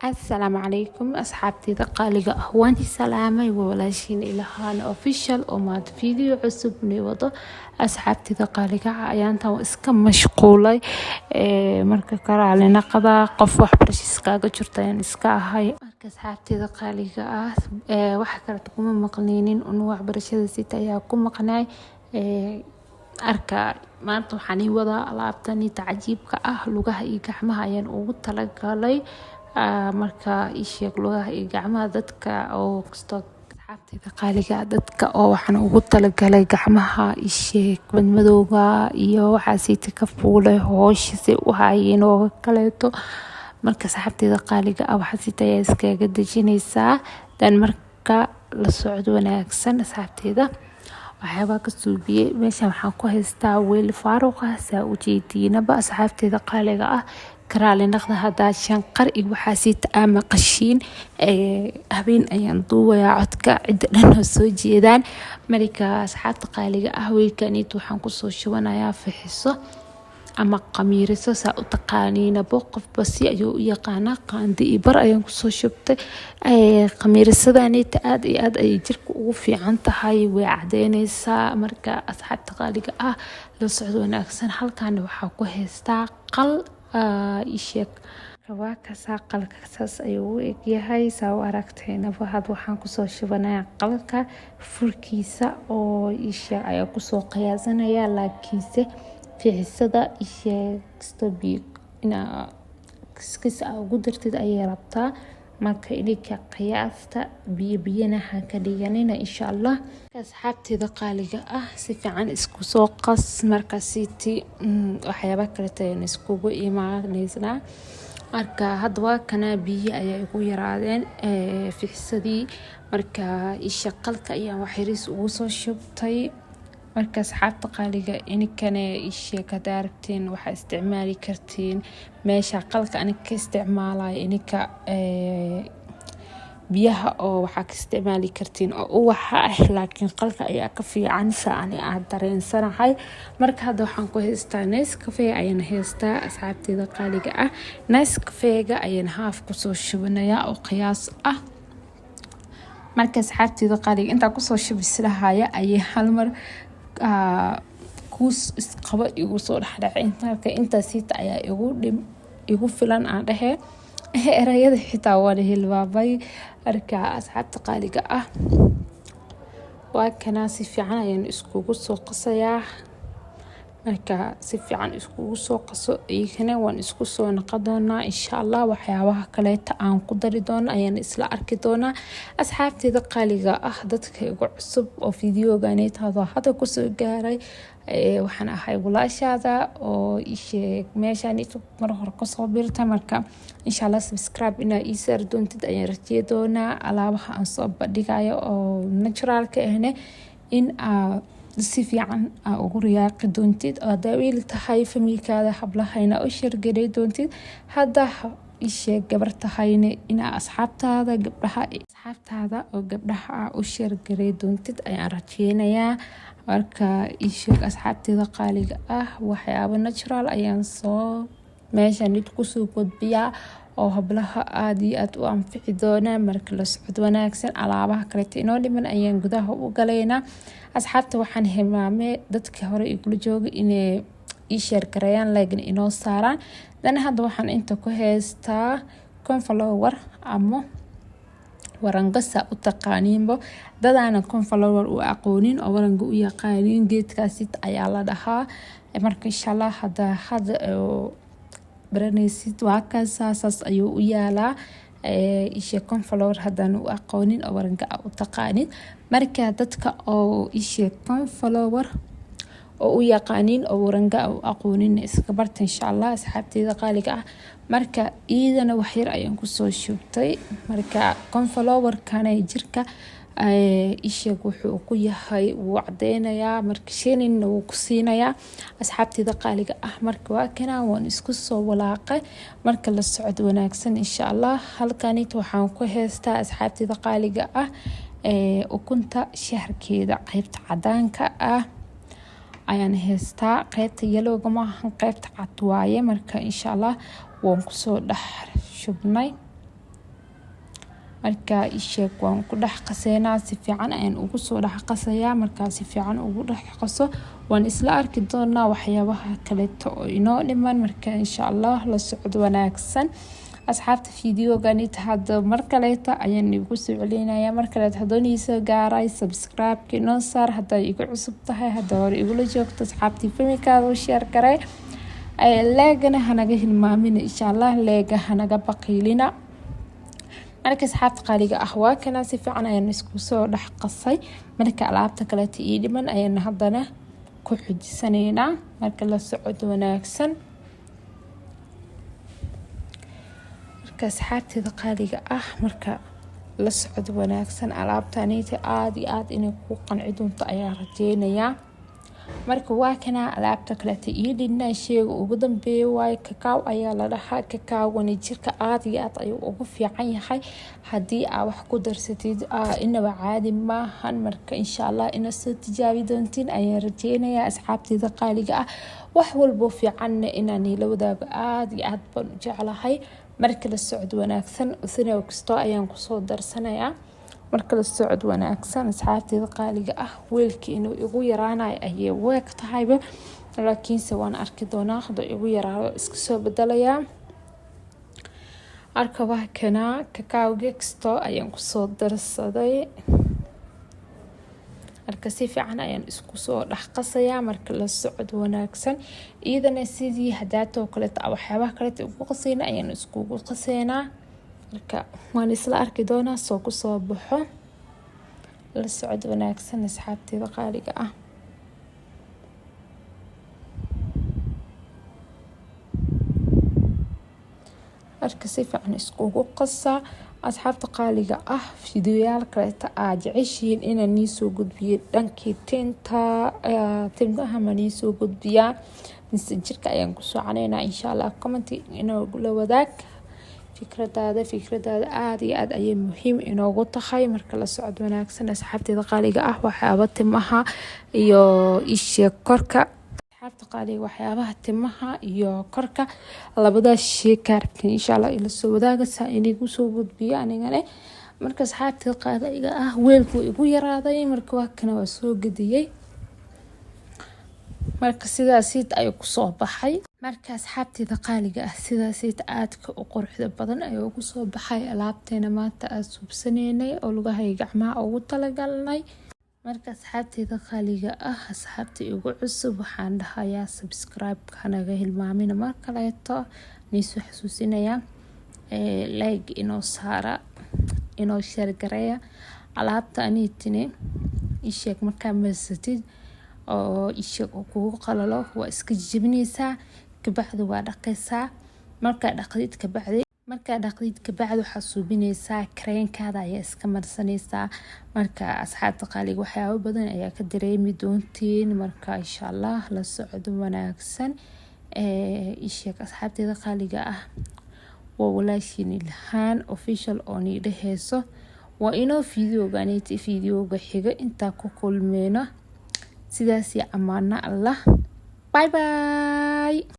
السلام عليكم أصحابتي قالقة أهواني سلامي وولاشين إلهان أوفيشال وماد فيديو عصب نيوضو أصحابتي قالقة أيانتا وإسكا مشغولي مركا كرالي نقضا قف وحبرش إسكاقا جرتين إسكا هاي مركا أصحابتي قالقة وحكرتكم مقنينين أنو وحبرشة سيتا ياكم مقناي arka maanta waxaan ii wadaa alaabtani tacajiibka ah lugaha iyo gacmaha ayaan ugu talagalay marka ii sheeg lugaha iyo gacmaha dadka oo kasto asxaabtayda qaaliga dadka oo waxaan ugu talagalay gacmaha ii sheeg madmadowga iyo waxa siita ka fuulay hoosh si u hayeen oo kaleeto marka asxaabtayda qaaliga waxa siita iskaga dejinaysaa dan marka la socod wanaagsan asxaabtayda waxyaaba ka suubiyay meesha waxaan ku haystaa weel faaruq ah saa u jeedinaba asxaabtayda qaaliga ah karaali naqda hadaa shanqar iyo waxa siita ama qashiin habeen ayaan duubayaa codka cid dhan soo jeedaan marka asxaabta qaaliga ah weelkanit waxaan ku soo shubanayaa fixiso ama qamiiriso saa u taqaaniina qof basi ayuu u yaqaana qaandi bar ayaan ku soo shubtay qamiirisadaniita aad iyo aad ay jirka ugu fiican tahay way cadeynaysaa marka asxaabta qaaliga ah la socdo wanaagsan halkan waxaa ku haystaa qal isheeg rawaakasa qalkaas ayuu u egyahay saa u aragtayna waxaan ku soo shubanayaa qalka furkiisa oo isheeg ayaa ku soo qiyaasanaya laakiinse fiixisada isheeg stobi ina kiskis ugu dartid ayay rabtaa marka idinka qiyaasta biyana ha ka dhiganina insha Allah asxaabtayda qaaliga ah si fiican isku soo qas marka siiti waxyaaba kale taan iskugu imaanaysna marka hadwa kana biyo ayaa ugu yaraadeen fiixsadii marka isha qalka ayaa waxiris ugu soo shubtay marka asxaabta qaaliga inkana isha ka daarteen waxa isticmaali kartiin meesha qalka aniga ka isticmaalay inka biyaha oo waxa ka isticmaali kartiin oo waxa laakiin qalka ayaa ka fiican saani aad dareensanahay marka hadda waxaan ku haystaa Nescafe ayaan haystaa asxaabtayda qaaliga ah Nescafe-ga ayaan haaf ku soo shubanayaa oo qiyaas ah marka asxaabtayda qaaliga inta ku soo shubislahaaya ayay hal mar kuus isqaba igu soo dhaxdhacay marka inta siita ayaa igu filan aan dhahe erayada xitaa waa hilbaabay marka asxaabta qaaliga ah waa kana si fiican ayaan iskugu soo qasayaa marka si fiican iskugu soo qaso iyana waan isku soo naqadoonaa insha Allah waxyaabaha kale aan ku dari doono ayaan isla arki doonaa asxaabtayda qaaliga ah dadka ugu cusub oo fiidiyogaanay hada ku soo gaaray waxaan ahay walaashada oo isheeg meeshaan mar hore ka soo birta marka insha Allah subscribe ina ii saar doontid ayaan rajay doonaa alaabaha aan soo bandhigayo oo naturalka ahne in si fiican ugu riyaaqi doontid oo daawil tahay familkaada hablahayna u shargalay doontid hadda isheeg gabar tahayna ina asxaabtaada gabdhaha u shargalay doontid ayaan rajaynayaa marka isheeg asxaabtayda qaaliga ah waxyaabo natural ayaan soo meeshan ku soo gudbiyaa oo hablaha aad iyo aad u anfici doona marka la socod wanaagsan alaabaha kale inoo dhiman ayaan gudaha u galeynaa asxaabta waxaan hilmaamay dadka hore igula jooga inay ii share gareeyaan like inoo saaraan dan hadda waxaan inta ku haystaa cornflower ama warangasa u taqaaniinbo dadaana cornflower u aqoonin oo waranga u yaqaanin geedkaasi ayaa la dhahaa marka insha Allah hada baranaysid waa kaas ayuu u yaalaa isha cornflower hadaan u aqoonin oo waranga u taqaanin marka dadka oo isha cornflower oo u yaqaanin oo waranga u aqoonin iska barta insha Allah asxaabtayda qaaliga ah marka iidana wax yar ayaan ku soo shubtay marka cornflower kana jirka isheeg wuxuu ku yahay wuu cadeynayaa marka sheenin uu ku siinayaa asxaabtayda qaaliga ah marka waa kana waan isku soo walaaqay marka la socod wanaagsan insha Allah halkan waxaan ku haystaa asxaabtayda qaaliga ah ukunta shaharkeeda qaybta cadaanka ah ayaan haystaa qaybta yelowga ma ahan qaybta cad waaye marka insha Allah waan ku soo dhax shubnay marka isheeg waan ku dhex qaseynaa si fiican ayaan ugu soo dhex qasayaa markaa si fiican ugu dhex qaso waan isla arki doonaa waxyaabaha kale oo inoo dhiman marka insha Allah la socdo wanaagsan asxaabta fiidiyogan hadda mar kaleeta ayaan igu soo celinayaa mar kaleeta hadoonayso gaaray subscribe inoo saar hadday igu cusub tahay hadda hore igula joogto asxaabtii familkaada u share garay leegana hanaga hilmaamina insha Allah leega hanaga baqiilina marka asxaabta qaaliga waa kana si fiican ayaan isku soo dhex qasay marka alaabta kaleeta ii dhiman ayaan haddana ku xujisanaynaa marka la socdo wanaagsan asxaabtida qaaliga marka la socdo wanaagsan alaabtaanita aad iyo aad inay ku qanci doonto ayaa rajeynayaa marka waa kana alaabta kale ii dhinaa sheega ugu dambeeyo waay kakaaw ayaa la dhahaa kakaawani jirka aad iyo aad ayuu ugu fiican yahay hadii aa wax ku darsatid inaba caadi maahan marka insha Allah ina soo tijaabi doontiin ayaan rajeynayaa asxaabtida qaaliga wax walbo fiican inaan la wadaago aad iyo aad baan u jeclahay marka la socdo wanaagsan usina kasto ayaan ku soo darsanayaa marka la socdo wanaagsan asxaabtida qaaliga weelkii inuu igu yaraanay ayay week tahayba laakiin se waan arki doonaa hada igu yaraado iska soo bedelayaa arka waa kana kakaawga kasto ayaan ku soo darsaday marka si fiican ayaan isku soo dhex qasayaa marka la socdo wanaagsan iyadana sidii hadaato kale waxyaabaha kale ugu qasayna ayaan isku qasaynaa marka waan isla arki doonaa soo ku soo baxo la socdo wanaagsan asxaabtida qaaliga marka si fiican isku qasa asxaabta qaaliga fiidiyoyaal kale jeceshiin inaan soo gudbiyo dhankii tintaha mani soo gudbiyaa messengerka ayaan ku soo caneynaa insha Allah comment inoo la wadaag fikradaada aad iyo aad ayay muhiim inoogu tahay marka la socdo wanaagsan asxaabtida qaaliga waxyaaba timaha iyo isha korka asxaabta qaaliga waxyaabaha timaha iyo korka labadaas shay kaartin insha Allah ila soo wadaaga saa inigu soo gudbiyo anigana marka asxaabtida qaaliga weelku igu yaraaday marka waa kana waa soo gadiyay marka sidaas ay ku soo baxay marka asxaabtida qaaliga sidaas aadka u quruxda badan ay ugu soo baxay alaabteena maanta aad subsaneynay oo lugahay gacmaha ugu talagalnay marka asxaabtida qaaliga asxaabta igu cusub waxaan dhahayaa subscribe hanaga hilmaamina mar kaleeto niisoo xasuusinaya like inoo saara inoo share gareeya alaabta anitine isheeg markaa meesatid oo isheeg kugu qalalo waa iska jibinaysaa kabacdi waa dhaqaysaa marka dhaqdid kabacdi waxaa suubinaysaa kareenkaada ayaa iska marsanaysaa marka asxaabta qaaliga waxyaabo badan ayaa ka dareemi doontiin marka insha Allah la socdo wanaagsan isheeg asxaabteeda qaaliga waa walaashiin Ilhaan official oo ni dheheyso waa inoo fiidiyooga xiga inta ku kulmeena sidaas amaana Allah bye bye